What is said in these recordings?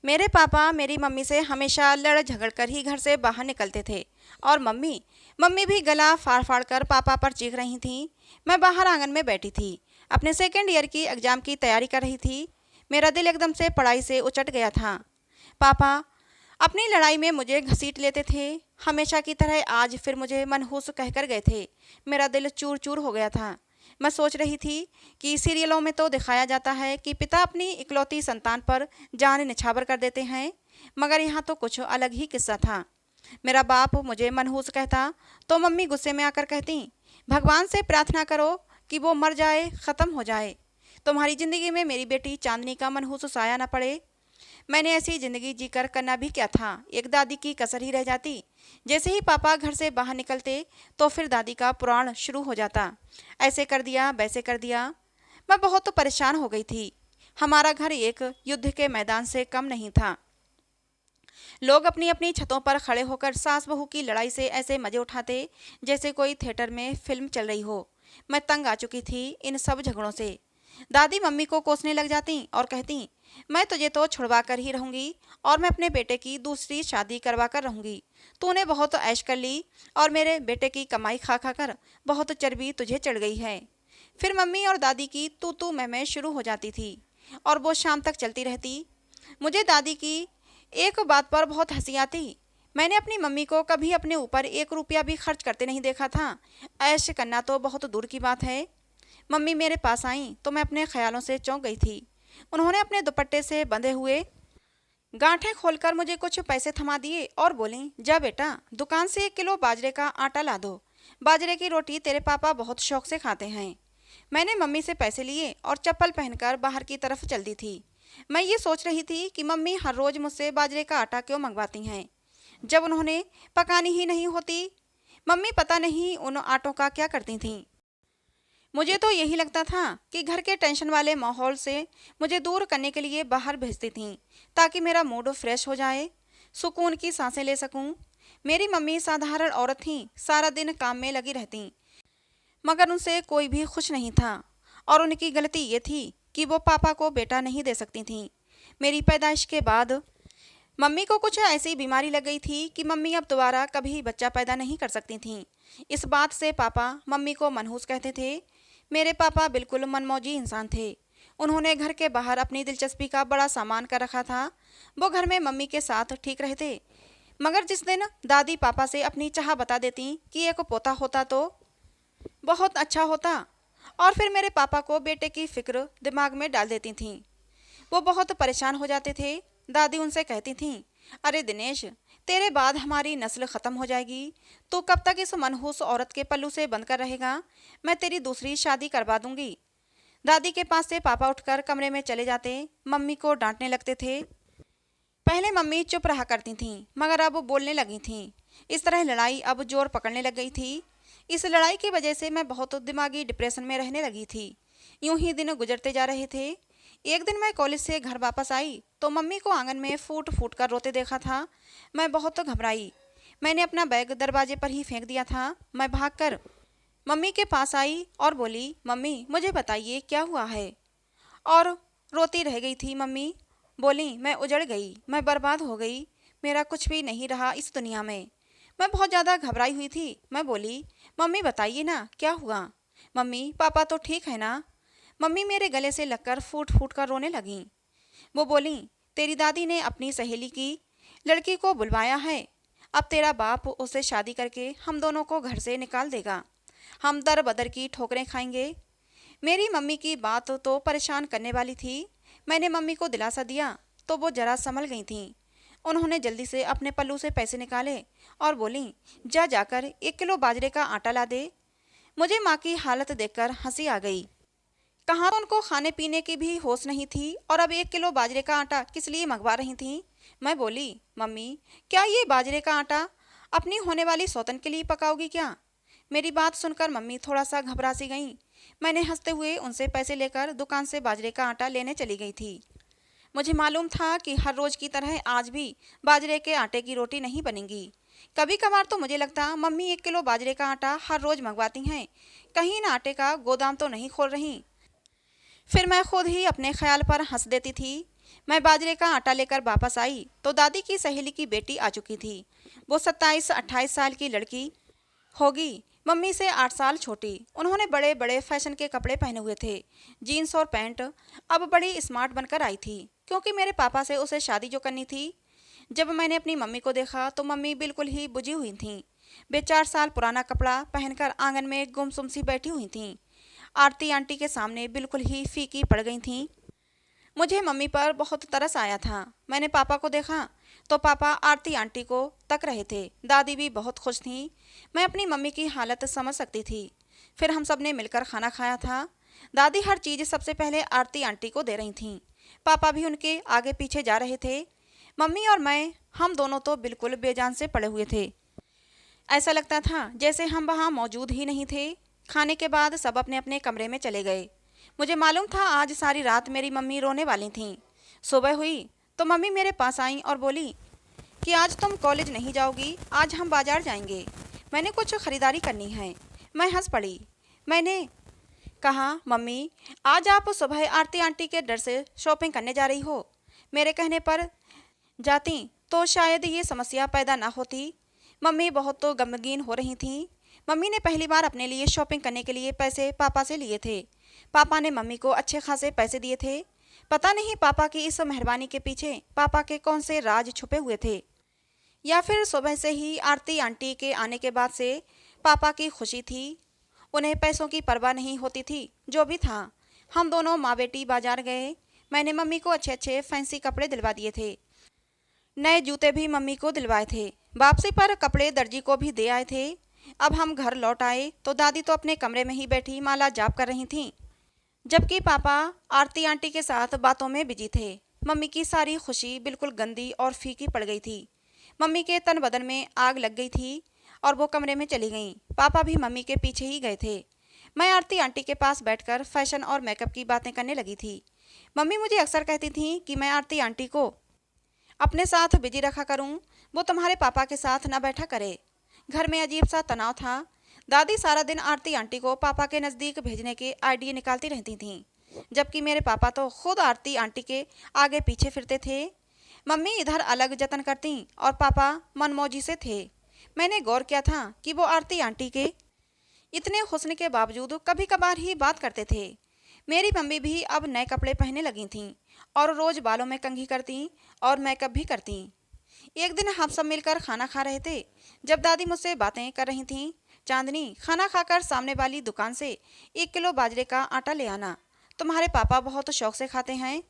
मेरे पापा मेरी मम्मी से हमेशा लड़ झगड़ कर ही घर से बाहर निकलते थे। और मम्मी मम्मी भी गला फाड़ फाड़ कर पापा पर चीख रही थीं। मैं बाहर आंगन में बैठी थी, अपने सेकेंड ईयर की एग्ज़ाम की तैयारी कर रही थी। मेरा दिल एकदम से पढ़ाई से उचट गया था। पापा अपनी लड़ाई में मुझे घसीट लेते थे, हमेशा की तरह आज फिर मुझे मनहूस कहकर गए थे। मेरा दिल चूर चूर हो गया था। मैं सोच रही थी कि सीरियलों में तो दिखाया जाता है कि पिता अपनी इकलौती संतान पर जान निछावर कर देते हैं, मगर यहाँ तो कुछ अलग ही किस्सा था। मेरा बाप मुझे मनहूस कहता तो मम्मी गुस्से में आकर कहती, भगवान से प्रार्थना करो कि वो मर जाए, ख़त्म हो जाए, तुम्हारी ज़िंदगी में मेरी बेटी चांदनी का मनहूस साया न पड़े। मैंने ऐसी ज़िंदगी जीकर करना भी क्या था, एक दादी की कसर ही रह जाती। जैसे ही पापा घर से बाहर निकलते तो फिर दादी का पुराण शुरू हो जाता, ऐसे कर दिया वैसे कर दिया। मैं बहुत तो परेशान हो गई थी। हमारा घर एक युद्ध के मैदान से कम नहीं था। लोग अपनी अपनी छतों पर खड़े होकर सास बहू की लड़ाई से ऐसे मजे उठाते जैसे कोई थिएटर में फिल्म चल रही हो। मैं तंग आ चुकी थी इन सब झगड़ों से। दादी मम्मी को कोसने लग जाती और कहती, मैं तुझे तो छुड़वा कर ही रहूंगी और मैं अपने बेटे की दूसरी शादी करवा कर रहूंगी। तूने बहुत ऐश कर ली और मेरे बेटे की कमाई खा खा कर बहुत चर्बी तुझे चढ़ गई है। फिर मम्मी और दादी की तू मैं शुरू हो जाती थी और वो शाम तक चलती रहती। मुझे दादी की एक बात पर बहुत हंसी आती। मैंने अपनी मम्मी को कभी अपने ऊपर 1 रुपया भी खर्च करते नहीं देखा था। ऐश करना तो बहुत दूर की बात है। मम्मी मेरे पास आई तो मैं अपने ख्यालों से चौंक गई थी। उन्होंने अपने दुपट्टे से बंधे हुए गांठें खोलकर मुझे कुछ पैसे थमा दिए और बोली, जा बेटा, दुकान से 1 किलो बाजरे का आटा ला दो। बाजरे की रोटी तेरे पापा बहुत शौक से खाते हैं। मैंने मम्मी से पैसे लिए और चप्पल पहनकर बाहर की तरफ चल दी थी। मैं ये सोच रही थी कि मम्मी हर रोज मुझसे बाजरे का आटा क्यों मंगवाती हैं, जब उन्होंने पकानी ही नहीं होती। मम्मी पता नहीं उन आटों का क्या करती थीं। मुझे तो यही लगता था कि घर के टेंशन वाले माहौल से मुझे दूर करने के लिए बाहर भेजती थीं, ताकि मेरा मूड फ्रेश हो जाए, सुकून की सांसें ले सकूं। मेरी मम्मी साधारण औरत थीं, सारा दिन काम में लगी रहतीं, मगर उनसे कोई भी खुश नहीं था। और उनकी गलती ये थी कि वो पापा को बेटा नहीं दे सकती थीं। मेरी पैदाइश के बाद मम्मी को कुछ ऐसी बीमारी लग गई थी कि मम्मी अब दोबारा कभी बच्चा पैदा नहीं कर सकती थीं। इस बात से पापा मम्मी को मनहूस कहते थे। मेरे पापा बिल्कुल मनमौजी इंसान थे। उन्होंने घर के बाहर अपनी दिलचस्पी का बड़ा सामान कर रखा था। वो घर में मम्मी के साथ ठीक रहते, मगर जिस दिन दादी पापा से अपनी चाह बता देती कि एक पोता होता तो बहुत अच्छा होता, और फिर मेरे पापा को बेटे की फिक्र दिमाग में डाल देती थीं। वो बहुत परेशान हो जाते थे। दादी उनसे कहती थीं, अरे दिनेश, तेरे बाद हमारी नस्ल ख़त्म हो जाएगी। तू कब तक इस मनहूस औरत के पल्लू से बंद कर रहेगा? मैं तेरी दूसरी शादी करवा दूंगी। दादी के पास से पापा उठकर कमरे में चले जाते, मम्मी को डांटने लगते थे। पहले मम्मी चुप रहा करती थीं, मगर अब बोलने लगी थीं। इस तरह लड़ाई अब जोर पकड़ने लग गई थी। इस लड़ाई की वजह से मैं बहुत दिमागी डिप्रेशन में रहने लगी थी। यूं ही दिन गुजरते जा रहे थे। एक दिन मैं कॉलेज से घर वापस आई तो मम्मी को आंगन में फूट फूट कर रोते देखा था। मैं बहुत घबराई। मैंने अपना बैग दरवाजे पर ही फेंक दिया था। मैं भागकर मम्मी के पास आई और बोली, मम्मी मुझे बताइए क्या हुआ है। और रोती रह गई थी मम्मी। बोली, मैं उजड़ गई, मैं बर्बाद हो गई, मेरा कुछ भी नहीं रहा इस दुनिया में। मैं बहुत ज़्यादा घबराई हुई थी। मैं बोली, मम्मी बताइए ना क्या हुआ। मम्मी पापा तो ठीक है ना। मम्मी मेरे गले से लगकर फूट फूट कर रोने लगीं। वो बोली, तेरी दादी ने अपनी सहेली की लड़की को बुलवाया है। अब तेरा बाप उससे शादी करके हम दोनों को घर से निकाल देगा। हम दर बदर की ठोकरें खाएंगे। मेरी मम्मी की बात तो परेशान करने वाली थी। मैंने मम्मी को दिलासा दिया तो वो जरा संभल गई थीं। उन्होंने जल्दी से अपने पल्लू से पैसे निकाले और बोली, जा जाकर 1 किलो बाजरे का आटा ला दे। मुझे माँ की हालत देखकर हंसी आ गई। कहाँ उनको खाने पीने की भी होश नहीं थी और अब 1 किलो बाजरे का आटा किस लिए मंगवा रही थीं। मैं बोली, मम्मी क्या ये बाजरे का आटा अपनी होने वाली सौतन के लिए पकाओगी क्या? मेरी बात सुनकर मम्मी थोड़ा सा घबरा सी गईं। मैंने हंसते हुए उनसे पैसे लेकर दुकान से बाजरे का आटा लेने चली गई थी। मुझे मालूम था कि हर रोज की तरह आज भी बाजरे के आटे की रोटी नहीं बनेगी। कभी कभार तो मुझे लगता मम्मी 1 किलो बाजरे का आटा हर रोज मंगवाती हैं, कहीं इन आटे का गोदाम तो नहीं खोल रही। फिर मैं खुद ही अपने ख्याल पर हंस देती थी। मैं बाजरे का आटा लेकर वापस आई तो दादी की सहेली की बेटी आ चुकी थी। वो 27-28 साल की लड़की होगी, मम्मी से 8 साल छोटी। उन्होंने बड़े बड़े फैशन के कपड़े पहने हुए थे, जीन्स और पैंट। अब बड़ी स्मार्ट बनकर आई थी, क्योंकि मेरे पापा से उसे शादी जो करनी थी। जब मैंने अपनी मम्मी को देखा तो मम्मी बिल्कुल ही बुझी हुई थीं। वे 4 साल पुराना कपड़ा पहनकर आंगन में गुमसुम सी बैठी हुई थीं। आरती आंटी के सामने बिल्कुल ही फीकी पड़ गई थीं। मुझे मम्मी पर बहुत तरस आया था। मैंने पापा को देखा तो पापा आरती आंटी को तक रहे थे। दादी भी बहुत खुश थी। मैं अपनी मम्मी की हालत समझ सकती थी। फिर हम सब ने मिलकर खाना खाया था। दादी हर चीज़ सबसे पहले आरती आंटी को दे रही थीं। पापा भी उनके आगे पीछे जा रहे थे। मम्मी और मैं, हम दोनों तो बिल्कुल बेजान से पड़े हुए थे। ऐसा लगता था जैसे हम वहाँ मौजूद ही नहीं थे। खाने के बाद सब अपने अपने कमरे में चले गए। मुझे मालूम था आज सारी रात मेरी मम्मी रोने वाली थीं। सुबह हुई तो मम्मी मेरे पास आई और बोली कि आज तुम कॉलेज नहीं जाओगी, आज हम बाजार जाएंगे, मैंने कुछ खरीदारी करनी है। मैं हंस पड़ी। मैंने कहा, मम्मी आज आप सुबह आरती आंटी के डर से शॉपिंग करने जा रही हो। मेरे कहने पर जाती तो शायद ये समस्या पैदा ना होती। मम्मी बहुत तो गमगीन हो रही थीं। मम्मी ने पहली बार अपने लिए शॉपिंग करने के लिए पैसे पापा से लिए थे। पापा ने मम्मी को अच्छे खासे पैसे दिए थे। पता नहीं पापा की इस मेहरबानी के पीछे पापा के कौन से राज छुपे हुए थे, या फिर सुबह से ही आरती आंटी के आने के बाद से पापा की खुशी थी। उन्हें पैसों की परवाह नहीं होती थी। जो भी था, हम दोनों माँ बेटी बाजार गए। मैंने मम्मी को अच्छे अच्छे फैंसी कपड़े दिलवा दिए थे। नए जूते भी मम्मी को दिलवाए थे। वापसी पर कपड़े दर्जी को भी दे आए थे। अब हम घर लौट आए तो दादी तो अपने कमरे में ही बैठी माला जाप कर रही थीं, जबकि पापा आरती आंटी के साथ बातों में बिजी थे। मम्मी की सारी खुशी बिल्कुल गंदी और फीकी पड़ गई थी। मम्मी के तन बदन में आग लग गई थी और वो कमरे में चली गईं। पापा भी मम्मी के पीछे ही गए थे। मैं आरती आंटी के पास बैठकर फैशन और मेकअप की बातें करने लगी थी। मम्मी मुझे अक्सर कहती थी कि मैं आरती आंटी को अपने साथ बिजी रखा करूं, वो तुम्हारे पापा के साथ ना बैठा करे। घर में अजीब सा तनाव था। दादी सारा दिन आरती आंटी को पापा के नज़दीक भेजने के आइडिया निकालती रहती थीं, जबकि मेरे पापा तो खुद आरती आंटी के आगे पीछे फिरते थे। मम्मी इधर अलग जतन करती और पापा मनमौजी से थे। मैंने गौर किया था कि वो आरती आंटी के इतने हुस्न के बावजूद कभी कभार ही बात करते थे। मेरी मम्मी भी अब नए कपड़े पहनने लगी थीं और रोज़ बालों में कंघी करती और मेकअप भी करती। एक दिन हम सब मिलकर खाना खा रहे थे। जब दादी मुझसे बातें कर रही थीं, चांदनी खाना खाकर सामने वाली दुकान से 1 किलो बाजरे का आटा ले आना, तुम्हारे पापा बहुत शौक से खाते हैं।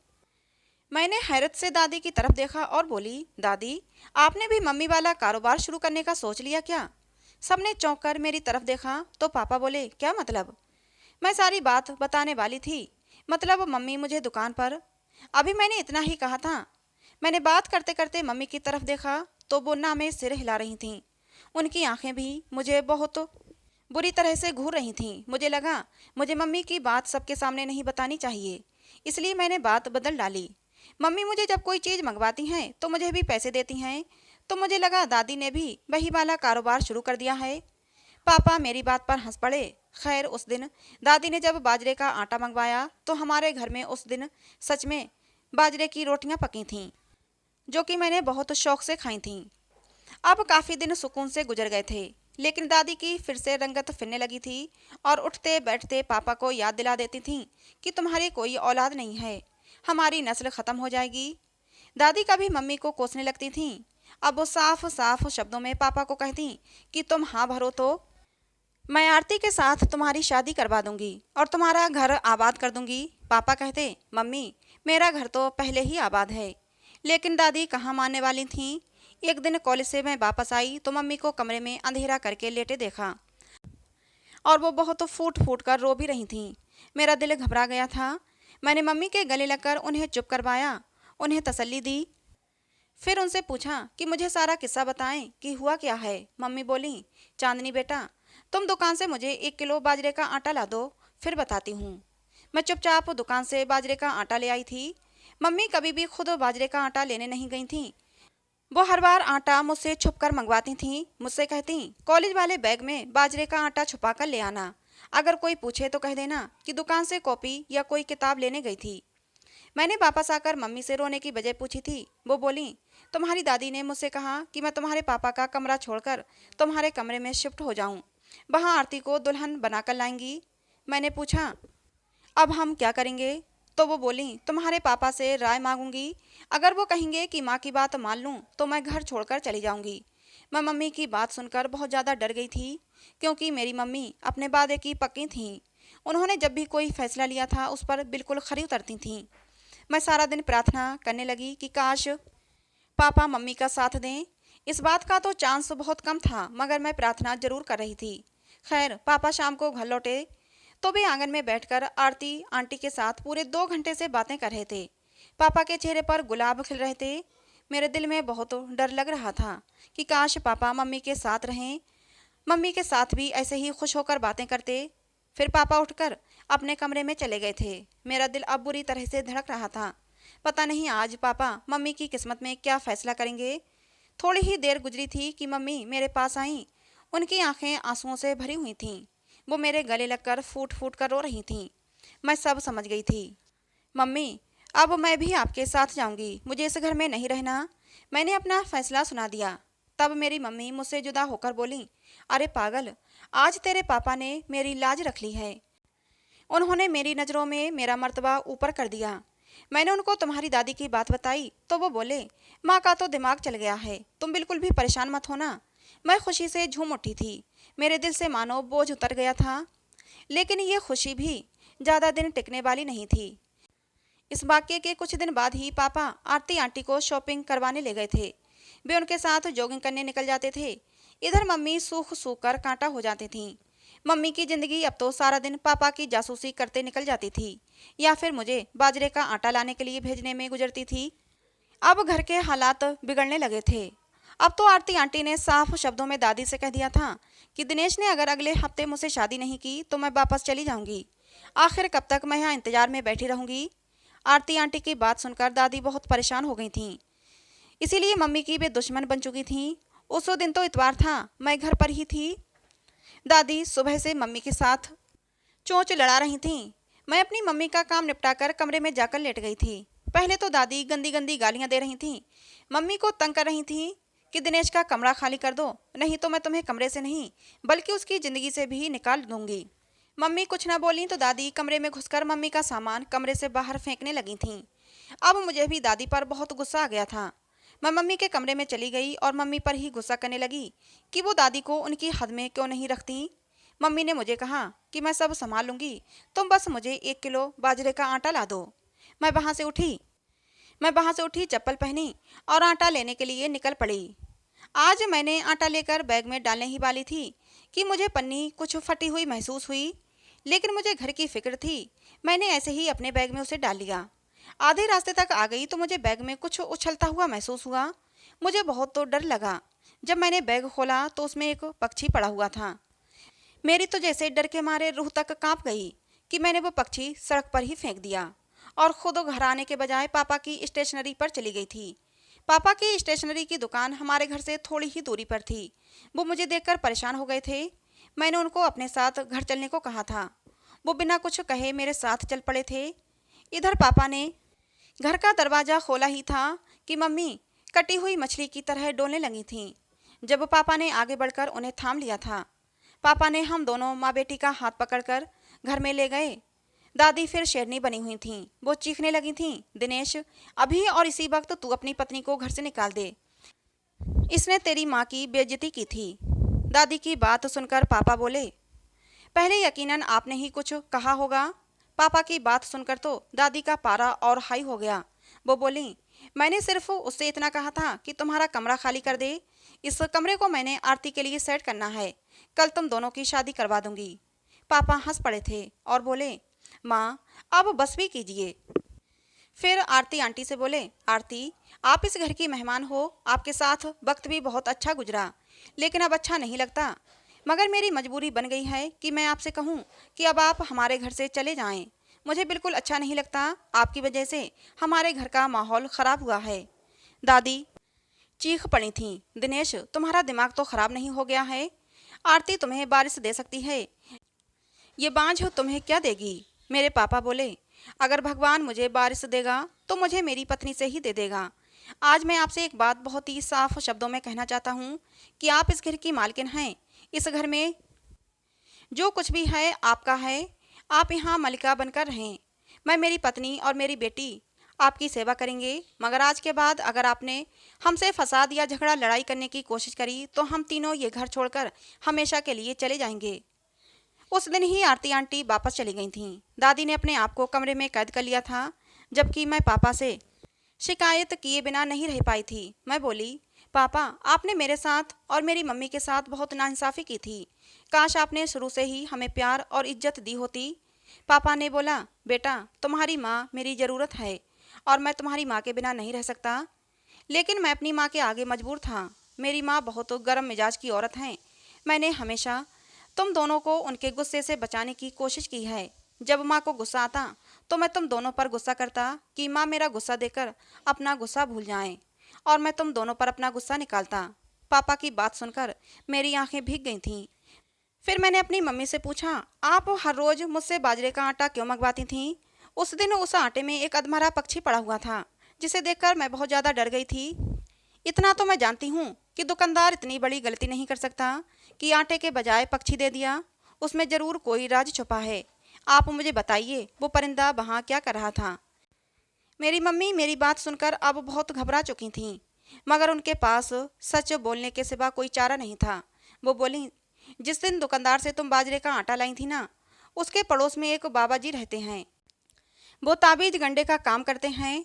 मैंने हैरत से दादी की तरफ देखा और बोली, दादी आपने भी मम्मी वाला कारोबार शुरू करने का सोच लिया क्या? सबने चौंक कर मेरी तरफ देखा तो पापा बोले, क्या मतलब? मैं सारी बात बताने वाली थी। मतलब मम्मी मुझे दुकान पर, अभी मैंने इतना ही कहा था। मैंने बात करते करते मम्मी की तरफ देखा तो वो ना में सिर हिला रही थीं। उनकी आंखें भी मुझे बहुत बुरी तरह से घूर रही थीं। मुझे लगा मुझे मम्मी की बात सबके सामने नहीं बतानी चाहिए, इसलिए मैंने बात बदल डाली। मम्मी मुझे जब कोई चीज़ मंगवाती हैं तो मुझे भी पैसे देती हैं, तो मुझे लगा दादी ने भी वही वाला कारोबार शुरू कर दिया है। पापा मेरी बात पर हंस पड़े। खैर उस दिन दादी ने जब बाजरे का आटा मंगवाया तो हमारे घर में उस दिन सच में बाजरे की रोटियां पकी थीं, जो कि मैंने बहुत शौक से खाई थीं। अब काफ़ी दिन सुकून से गुजर गए थे, लेकिन दादी की फिर से रंगत फिरने लगी थी और उठते बैठते पापा को याद दिला देती थीं कि तुम्हारी कोई औलाद नहीं है, हमारी नस्ल ख़त्म हो जाएगी। दादी कभी मम्मी को कोसने लगती थीं। अब वो साफ साफ शब्दों में पापा को कहती कि तुम हाँ भरो तो मैं आरती के साथ तुम्हारी शादी करवा दूंगी और तुम्हारा घर आबाद कर दूंगी। पापा कहते, मम्मी मेरा घर तो पहले ही आबाद है। लेकिन दादी कहाँ मानने वाली थीं। एक दिन कॉलेज से मैं वापस आई तो मम्मी को कमरे में अंधेरा करके लेटे देखा और वो बहुत फूट फूट कर रो भी रही थीं। मेरा दिल घबरा गया था। मैंने मम्मी के गले लगकर उन्हें चुप करवाया, उन्हें तसल्ली दी। फिर उनसे पूछा कि मुझे सारा किस्सा बताएं कि हुआ क्या है। मम्मी बोली, चांदनी बेटा तुम दुकान से मुझे 1 किलो बाजरे का आटा ला दो, फिर बताती हूँ। मैं चुपचाप दुकान से बाजरे का आटा ले आई थी। मम्मी कभी भी खुद बाजरे का आटा लेने नहीं गई थीं। वो हर बार आटा मुझसे छुपकर मंगवाती थीं। मुझसे कहती, कॉलेज वाले बैग में बाजरे का आटा छुपा कर ले आना, अगर कोई पूछे तो कह देना कि दुकान से कॉपी या कोई किताब लेने गई थी। मैंने वापस आकर मम्मी से रोने की वजह पूछी थी। वो बोली, तुम्हारी दादी ने मुझसे कहा कि मैं तुम्हारे पापा का कमरा छोड़कर तुम्हारे कमरे में शिफ्ट हो जाऊं। वहां आरती को दुल्हन बनाकर लाएंगी। मैंने पूछा, अब हम क्या करेंगे? तो वो बोली, तुम्हारे पापा से राय मांगूंगी। अगर वो कहेंगे कि माँ की बात मान लूं तो मैं घर छोड़कर चली जाऊंगी। मैं मम्मी की बात सुनकर बहुत ज़्यादा डर गई थी, क्योंकि मेरी मम्मी अपने वादे की पक्की थीं। उन्होंने जब भी कोई फैसला लिया था उस पर बिल्कुल खरी उतरती थीं। मैं सारा दिन प्रार्थना करने लगी कि काश पापा मम्मी का साथ दें। इस बात का तो चांस बहुत कम था, मगर मैं प्रार्थना जरूर कर रही थी। खैर, पापा शाम को घर लौटे तो वे आंगन में बैठकर आरती आंटी के साथ पूरे 2 घंटे से बातें कर रहे थे। पापा के चेहरे पर गुलाब खिल रहे थे। मेरे दिल में बहुत डर लग रहा था कि काश पापा मम्मी के साथ रहें, मम्मी के साथ भी ऐसे ही खुश होकर बातें करते। फिर पापा उठकर अपने कमरे में चले गए थे। मेरा दिल अब बुरी तरह से धड़क रहा था। पता नहीं आज पापा मम्मी की किस्मत में क्या फैसला करेंगे। थोड़ी ही देर गुजरी थी कि मम्मी मेरे पास आईं। उनकी आंखें आंसुओं से भरी हुई थीं। वो मेरे गले लगकर फूट फूट कर रो रही थीं। मैं सब समझ गई थी। मम्मी, अब मैं भी आपके साथ जाऊंगी, मुझे इस घर में नहीं रहना। मैंने अपना फैसला सुना दिया। तब मेरी मम्मी मुझसे जुदा होकर बोली, अरे पागल, आज तेरे पापा ने मेरी लाज रख ली है। उन्होंने मेरी नज़रों में मेरा मर्तबा ऊपर कर दिया। मैंने उनको तुम्हारी दादी की बात बताई तो वो बोले, माँ का तो दिमाग चल गया है, तुम बिल्कुल भी परेशान मत होना। मैं खुशी से झूम उठी थी। मेरे दिल से मानो बोझ उतर गया था। लेकिन ये खुशी भी ज़्यादा दिन टिकने वाली नहीं थी। इस वाक्य के कुछ दिन बाद ही पापा आरती आंटी को शॉपिंग करवाने ले गए थे। वे उनके साथ जॉगिंग करने निकल जाते थे। इधर मम्मी सूख सूख कर कांटा हो जाती थीं। मम्मी की जिंदगी अब तो सारा दिन पापा की जासूसी करते निकल जाती थी, या फिर मुझे बाजरे का आटा लाने के लिए भेजने में गुजरती थी। अब घर के हालात बिगड़ने लगे थे। अब तो आरती आंटी ने साफ शब्दों में दादी से कह दिया था कि दिनेश ने अगर अगले हफ्ते मुझसे शादी नहीं की तो मैं वापस चली जाऊंगी। आखिर कब तक मैं यहाँ इंतजार में बैठी रहूंगी? आरती आंटी की बात सुनकर दादी बहुत परेशान हो गई थीं। इसीलिए मम्मी की वे दुश्मन बन चुकी थीं। उस दिन तो इतवार था, मैं घर पर ही थी। दादी सुबह से मम्मी के साथ चोंच लड़ा रही थीं। मैं अपनी मम्मी का काम निपटाकर कमरे में जाकर लेट गई थी। पहले तो दादी गंदी गंदी गालियां दे रही थीं। मम्मी को तंग कर रही थीं कि दिनेश का कमरा खाली कर दो, नहीं तो मैं तुम्हें कमरे से नहीं बल्कि उसकी ज़िंदगी से भी निकाल दूंगी। मम्मी कुछ ना बोली तो दादी कमरे में घुसकर मम्मी का सामान कमरे से बाहर फेंकने लगी थीं। अब मुझे भी दादी पर बहुत गुस्सा आ गया था। मैं मम्मी के कमरे में चली गई और मम्मी पर ही गुस्सा करने लगी कि वो दादी को उनकी हद में क्यों नहीं रखती। मम्मी ने मुझे कहा कि मैं सब संभाल लूँगी, तुम बस मुझे 1 किलो बाजरे का आटा ला दो। मैं वहाँ से उठी मैं वहाँ से उठी, चप्पल पहनी और आटा लेने के लिए निकल पड़ी। आज मैंने आटा लेकर बैग में डालने ही वाली थी कि मुझे पन्नी कुछ फटी हुई महसूस हुई, लेकिन मुझे घर की फिक्र थी। मैंने ऐसे ही अपने बैग में उसे डाल लिया। आधे रास्ते तक आ गई तो मुझे बैग में कुछ उछलता हुआ महसूस हुआ। मुझे बहुत तो डर लगा। जब मैंने बैग खोला तो उसमें एक पक्षी पड़ा हुआ था। मेरी तो जैसे डर के मारे रूह तक कांप गई कि मैंने वो पक्षी सड़क पर ही फेंक दिया और खुद घर आने के बजाय पापा की स्टेशनरी पर चली गई थी। पापा की स्टेशनरी की दुकान हमारे घर से थोड़ी ही दूरी पर थी। वो मुझे देखकर परेशान हो गए थे। मैंने उनको अपने साथ घर चलने को कहा था। वो बिना कुछ कहे मेरे साथ चल पड़े थे। इधर पापा ने घर का दरवाज़ा खोला ही था कि मम्मी कटी हुई मछली की तरह डोलने लगी थीं। जब पापा ने आगे बढ़कर उन्हें थाम लिया था, पापा ने हम दोनों माँ बेटी का हाथ पकड़कर घर में ले गए। दादी फिर शेरनी बनी हुई थीं। वो चीखने लगी थीं, दिनेश, अभी और इसी वक्त तू अपनी पत्नी को घर से निकाल दे, इसने तेरी माँ की बेइज्जती की थी। दादी की बात सुनकर पापा बोले, पहले यकीनन आपने ही कुछ कहा होगा। पापा की बात सुनकर तो दादी का पारा और हाई हो गया। वो बोली, मैंने सिर्फ उससे इतना कहा था कि तुम्हारा कमरा खाली कर दे। इस कमरे को मैंने आरती के लिए सेट करना है। कल तुम दोनों की शादी करवा दूंगी। पापा हंस पड़े थे और बोले, माँ अब बस भी कीजिए। फिर आरती आंटी से बोले, आरती, आप इस घर की मेहमान हो, आपके साथ वक्त भी बहुत अच्छा गुजरा, लेकिन अब अच्छा नहीं लगता। मगर मेरी मजबूरी बन गई है कि मैं आपसे कहूँ कि अब आप हमारे घर से चले जाएं। मुझे बिल्कुल अच्छा नहीं लगता। आपकी वजह से हमारे घर का माहौल ख़राब हुआ है। दादी चीख पड़ी थीं, दिनेश, तुम्हारा दिमाग तो ख़राब नहीं हो गया है? आरती तुम्हें बारिश दे सकती है, ये बांझ तुम्हें क्या देगी? मेरे पापा बोले, अगर भगवान मुझे वारिस देगा तो मुझे मेरी पत्नी से ही दे देगा। आज मैं आपसे एक बात बहुत ही साफ शब्दों में कहना चाहता हूँ कि आप इस घर की मालकिन हैं। इस घर में जो कुछ भी है आपका है। आप यहाँ मलिका बनकर रहें। मैं, मेरी पत्नी और मेरी बेटी आपकी सेवा करेंगे। मगर आज के बाद अगर आपने हमसे फसाद या झगड़ा लड़ाई करने की कोशिश करी तो हम तीनों ये घर छोड़कर हमेशा के लिए चले जाएंगे। उस दिन ही आरती आंटी वापस चली गई थीं। दादी ने अपने आप को कमरे में कैद कर लिया था, जबकि मैं पापा से शिकायत किए बिना नहीं रह पाई थी। मैं बोली, पापा, आपने मेरे साथ और मेरी मम्मी के साथ बहुत नाइंसाफ़ी की थी। काश आपने शुरू से ही हमें प्यार और इज्जत दी होती। पापा ने बोला, बेटा, तुम्हारी माँ मेरी ज़रूरत है और मैं तुम्हारी माँ के बिना नहीं रह सकता। लेकिन मैं अपनी माँ के आगे मजबूर था। मेरी माँ बहुत गर्म मिजाज की औरत हैं। मैंने हमेशा तुम दोनों को उनके गुस्से से बचाने की कोशिश की है। जब माँ को गुस्सा आता तो मैं तुम दोनों पर गुस्सा करता कि माँ मेरा गुस्सा देकर अपना गुस्सा भूल जाएं, और मैं तुम दोनों पर अपना गुस्सा निकालता। पापा की बात सुनकर मेरी आंखें भीग गई थीं। फिर मैंने अपनी मम्मी से पूछा, आप हर रोज़ मुझसे बाजरे का आटा क्यों मंगवाती थीं? उस दिन उस आटे में एक अधमरा पक्षी पड़ा हुआ था, जिसे देखकर मैं बहुत ज़्यादा डर गई थी। इतना तो मैं जानती हूँ कि दुकानदार इतनी बड़ी गलती नहीं कर सकता कि आटे के बजाय पक्षी दे दिया। उसमें ज़रूर कोई राज छुपा है। आप मुझे बताइए, वो परिंदा वहाँ क्या कर रहा था? मेरी मम्मी मेरी बात सुनकर अब बहुत घबरा चुकी थीं, मगर उनके पास सच बोलने के सिवा कोई चारा नहीं था। वो बोली, जिस दिन दुकानदार से तुम बाजरे का आटा लाई थी ना, उसके पड़ोस में एक बाबा जी रहते हैं। वो ताबीज गंडे का काम करते हैं।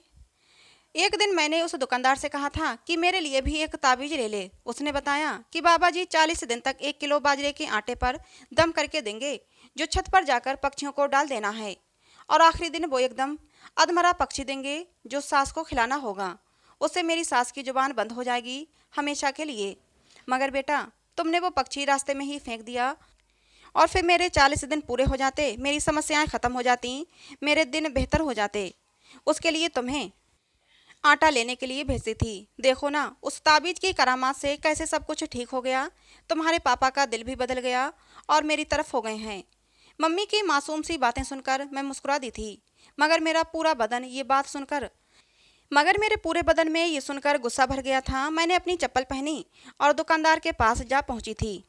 एक दिन मैंने उस दुकानदार से कहा था कि मेरे लिए भी एक ताबीज ले ले। उसने बताया कि बाबा जी 40 दिन तक 1 किलो बाजरे के आटे पर दम करके देंगे, जो छत पर जाकर पक्षियों को डाल देना है, और आखिरी दिन वो एकदम अधमरा पक्षी देंगे जो सास को खिलाना होगा। उससे मेरी सास की जुबान बंद हो जाएगी हमेशा के लिए। मगर बेटा, तुमने वो पक्षी रास्ते में ही फेंक दिया, और फिर मेरे 40 दिन पूरे हो जाते, मेरी समस्याएं ख़त्म हो जाती, मेरे दिन बेहतर हो जाते। उसके लिए तुम्हें आटा लेने के लिए भेजती थी। देखो ना, उस ताबीज की करामात से कैसे सब कुछ ठीक हो गया। तुम्हारे पापा का दिल भी बदल गया और मेरी तरफ हो गए हैं। मम्मी की मासूम सी बातें सुनकर मैं मुस्कुरा दी थी, मगर मेरा पूरा बदन ये बात सुनकर मगर मेरे पूरे बदन में ये सुनकर गुस्सा भर गया था। मैंने अपनी चप्पल पहनी और दुकानदार के पास जा पहुंची थी।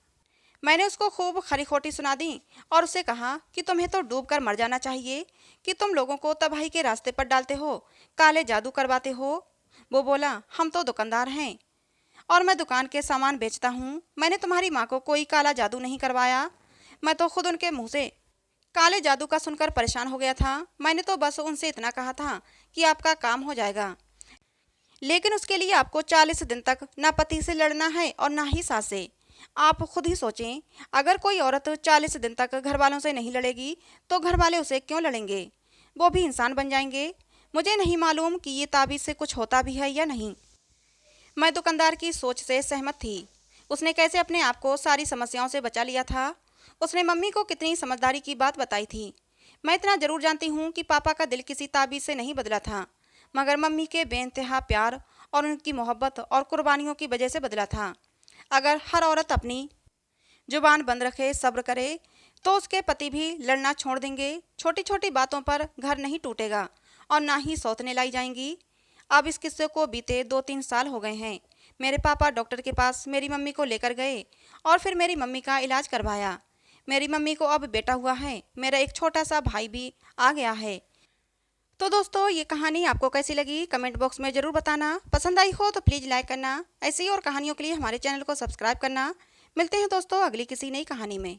मैंने उसको खूब खरी खोटी सुना दी और उससे कहा कि तुम्हें तो डूब कर मर जाना चाहिए कि तुम लोगों को तबाही के रास्ते पर डालते हो, काले जादू करवाते हो। वो बोला, हम तो दुकानदार हैं और मैं दुकान के सामान बेचता हूँ। मैंने तुम्हारी माँ को कोई काला जादू नहीं करवाया। मैं तो खुद उनके मुँह से काले जादू का सुनकर परेशान हो गया था। मैंने तो बस उनसे इतना कहा था कि आपका काम हो जाएगा, लेकिन उसके लिए आपको 40 दिन तक ना पति से लड़ना है और ना ही सास से। आप खुद ही सोचें, अगर कोई औरत 40 दिन तक घर वालों से नहीं लड़ेगी तो घर वाले उसे क्यों लड़ेंगे? वो भी इंसान बन जाएंगे। मुझे नहीं मालूम कि ये ताबीज़ से कुछ होता भी है या नहीं। मैं दुकानदार की सोच से सहमत थी। उसने कैसे अपने आप को सारी समस्याओं से बचा लिया था। उसने मम्मी को कितनी समझदारी की बात बताई थी। मैं इतना ज़रूर जानती हूँ कि पापा का दिल किसी ताबीज़ से नहीं बदला था, मगर मम्मी के बेइंतहा प्यार और उनकी मोहब्बत और कुर्बानियों की वजह से बदला था। अगर हर औरत अपनी जुबान बंद रखे, सब्र करे, तो उसके पति भी लड़ना छोड़ देंगे। छोटी छोटी बातों पर घर नहीं टूटेगा और ना ही सौतने लाई जाएंगी। अब इस किस्से को बीते 2-3 साल हो गए हैं। मेरे पापा डॉक्टर के पास मेरी मम्मी को लेकर गए और फिर मेरी मम्मी का इलाज करवाया। मेरी मम्मी को अब बेटा हुआ है। मेरा एक छोटा सा भाई भी आ गया है। तो दोस्तों, ये कहानी आपको कैसी लगी कमेंट बॉक्स में ज़रूर बताना। पसंद आई हो तो प्लीज़ लाइक करना। ऐसी और कहानियों के लिए हमारे चैनल को सब्सक्राइब करना। मिलते हैं दोस्तों अगली किसी नई कहानी में।